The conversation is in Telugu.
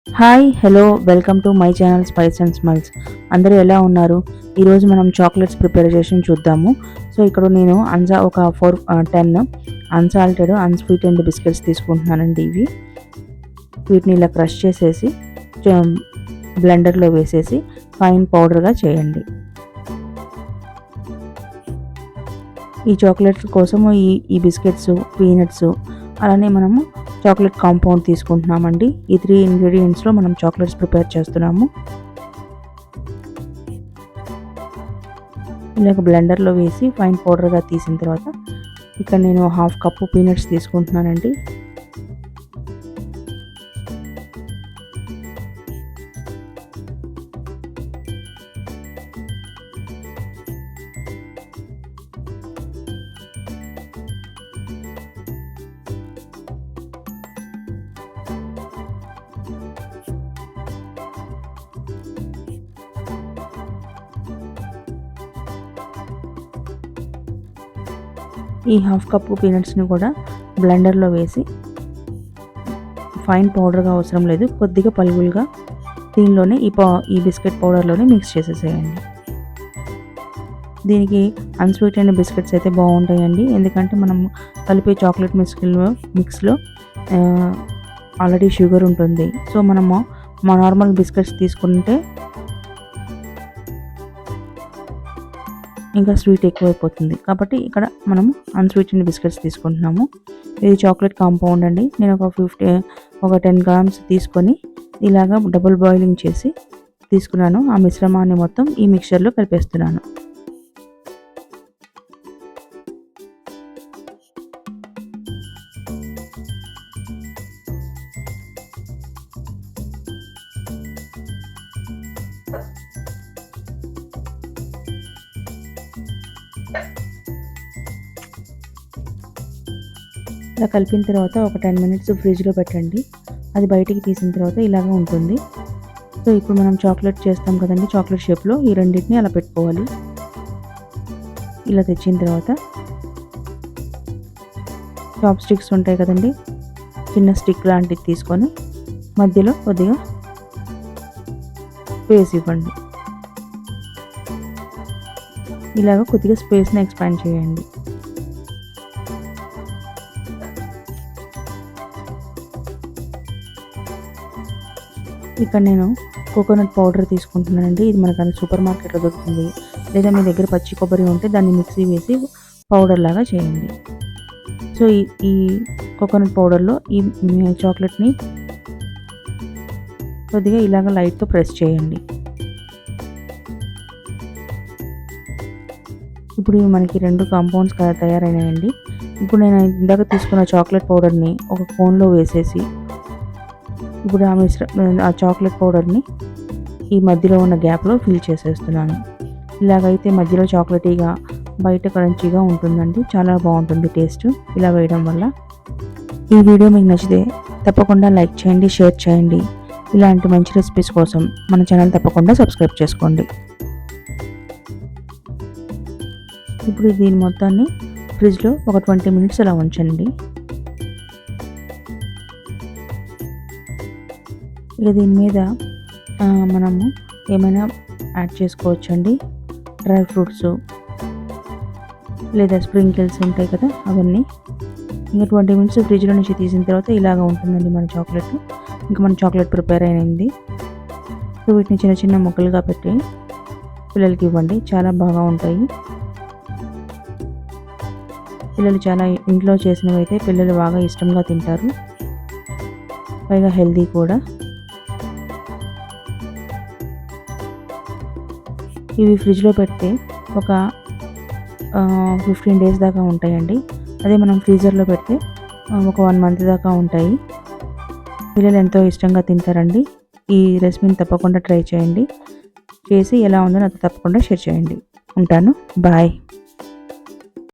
Hi hello welcome to my channel spice and smiles. అందరూ ఎలా ఉన్నారు? ఈరోజు మనం చాక్లెట్స్ ప్రిపరేషన్ చూద్దాము. సో ఇక్కడ నేను ఒక 10 అన్సాల్టెడ్ అన్స్వీటెండ్ బిస్కెట్స్ తీసుకుంటున్నానండి. వీటిని ఇలా క్రష్ చేసేసి బ్లెండర్లో వేసేసి ఫైన్ పౌడర్గా చేయండి. ఈ చాక్లెట్స్ కోసము ఈ బిస్కెట్స్, పీనట్స్, అలానే మనము చాక్లెట్ కాంపౌండ్ తీసుకుంటున్నామండి. ఈ 3 ఇంగ్రీడియంట్స్లో మనం చాక్లెట్స్ ప్రిపేర్ చేస్తున్నాము. ఇలాగ బ్లెండర్లో వేసి ఫైన్ పౌడర్గా తీసిన తర్వాత ఇక్కడ నేను 1/2 కప్పు పీనట్స్ తీసుకుంటున్నానండి. ఈ 1/2 కప్పు పీనట్స్ని కూడా బ్లెండర్లో వేసి ఫైన్ పౌడర్గా అవసరం లేదు, కొద్దిగా పలుగులుగా దీనిలోనే ఈ బిస్కెట్ పౌడర్లోనే మిక్స్ చేసేసేయండి. దీనికి అన్స్వీటెండ్ బిస్కెట్స్ అయితే బాగుంటాయండి, ఎందుకంటే మనం కలిపే చాక్లెట్ మిక్స్లో ఆల్రెడీ షుగర్ ఉంటుంది. సో మనము నార్మల్ బిస్కెట్స్ తీసుకుంటే ఇంకా స్వీట్ ఎక్కువైపోతుంది, కాబట్టి ఇక్కడ మనము అన్స్వీటెండ్ బిస్కెట్స్ తీసుకుంటున్నాము. ఇది చాక్లెట్ కాంపౌండ్ అండి. నేను ఒక 10 గ్రామ్స్ తీసుకొని ఇలాగా డబుల్ బాయిలింగ్ చేసి తీసుకున్నాను. ఆ మిశ్రమాన్ని మొత్తం ఈ మిక్చర్లో కలిపేస్తున్నాను. ఇలా కలిపిన తర్వాత ఒక 10 మినిట్స్ ఫ్రిడ్జ్లో పెట్టండి. అది బయటికి తీసిన తర్వాత ఇలాగ ఉంటుంది. సో ఇప్పుడు మనం చాక్లెట్ చేస్తాం కదండి, చాక్లెట్ షేప్లో ఈ రెండింటిని అలా పెట్టుకోవాలి. ఇలా తెచ్చిన తర్వాత చాప్ స్టిక్స్ ఉంటాయి కదండి, చిన్న స్టిక్ లాంటిది తీసుకొని మధ్యలో కొద్దిగా స్పేస్ ఇవ్వండి. ఇలాగ కొద్దిగా స్పేస్ని ఎక్స్పాండ్ చేయండి. ఇక్కడ నేను కోకోనట్ పౌడర్ తీసుకుంటున్నానండి. ఇది మనకు సూపర్ మార్కెట్లో దొరుకుతుంది, లేదా మీ దగ్గర పచ్చి కొబ్బరి ఉంటే దాన్ని మిక్సీ వేసి పౌడర్ లాగా చేయండి. సో ఈ కోకోనట్ పౌడర్లో ఈ చాక్లెట్ని కొద్దిగా ఇలాగ లైట్గా ప్రెస్ చేయండి. ఇప్పుడు మనకి 2 కాంపౌండ్స్ తయారైనాయండి. ఇప్పుడు నేను ఇందాక తీసుకున్న చాక్లెట్ పౌడర్ని ఒక కోన్లో వేసేసి ఇప్పుడు ఆ చాక్లెట్ పౌడర్ని ఈ మధ్యలో ఉన్న గ్యాప్లో ఫిల్ చేసేస్తున్నాను. ఇలాగైతే మధ్యలో చాక్లెటీగా బయట క్రంచీగా ఉంటుందండి, చాలా బాగుంటుంది టేస్ట్ ఇలా వేయడం వల్ల. ఈ వీడియో మీకు నచ్చితే తప్పకుండా లైక్ చేయండి, షేర్ చేయండి. ఇలాంటి మంచి రెసిపీస్ కోసం మన ఛానల్ తప్పకుండా సబ్స్క్రైబ్ చేసుకోండి. ఇప్పుడు దీని మొత్తాన్ని ఫ్రిడ్జ్లో ఒక 20 మినిట్స్ అలా ఉంచండి. ఇక దీని మీద మనము ఏమైనా యాడ్ చేసుకోవచ్చండి, డ్రై ఫ్రూట్స్ లేదా స్ప్రింకిల్స్ ఉంటాయి కదా అవన్నీ. ఇంకా 20 మినిట్స్ ఫ్రిడ్జ్లో నుంచి తీసిన తర్వాత ఇలాగ ఉంటుందండి మన చాక్లెట్. ఇంకా మన చాక్లెట్ ప్రిపేర్ అయింది. సో వీటిని చిన్న చిన్న ముక్కలుగా పెట్టి పిల్లలకి ఇవ్వండి, చాలా బాగా ఉంటాయి. పిల్లలు చాలా ఇంట్లో చేసినవి అయితే పిల్లలు బాగా ఇష్టంగా తింటారు, పైగా హెల్దీ కూడా. ఇవి ఫ్రిడ్జ్లో పెడితే ఒక 15 డేస్ దాకా ఉంటాయండి. అదే మనం ఫ్రీజర్లో పెడితే ఒక 1 మంత్ దాకా ఉంటాయి. పిల్లలు ఎంతో ఇష్టంగా తింటారండి. ఈ రెసిపీని తప్పకుండా ట్రై చేయండి. చేసి ఎలా ఉందో నాతో తప్పకుండా షేర్ చేయండి. ఉంటాను, బాయ్.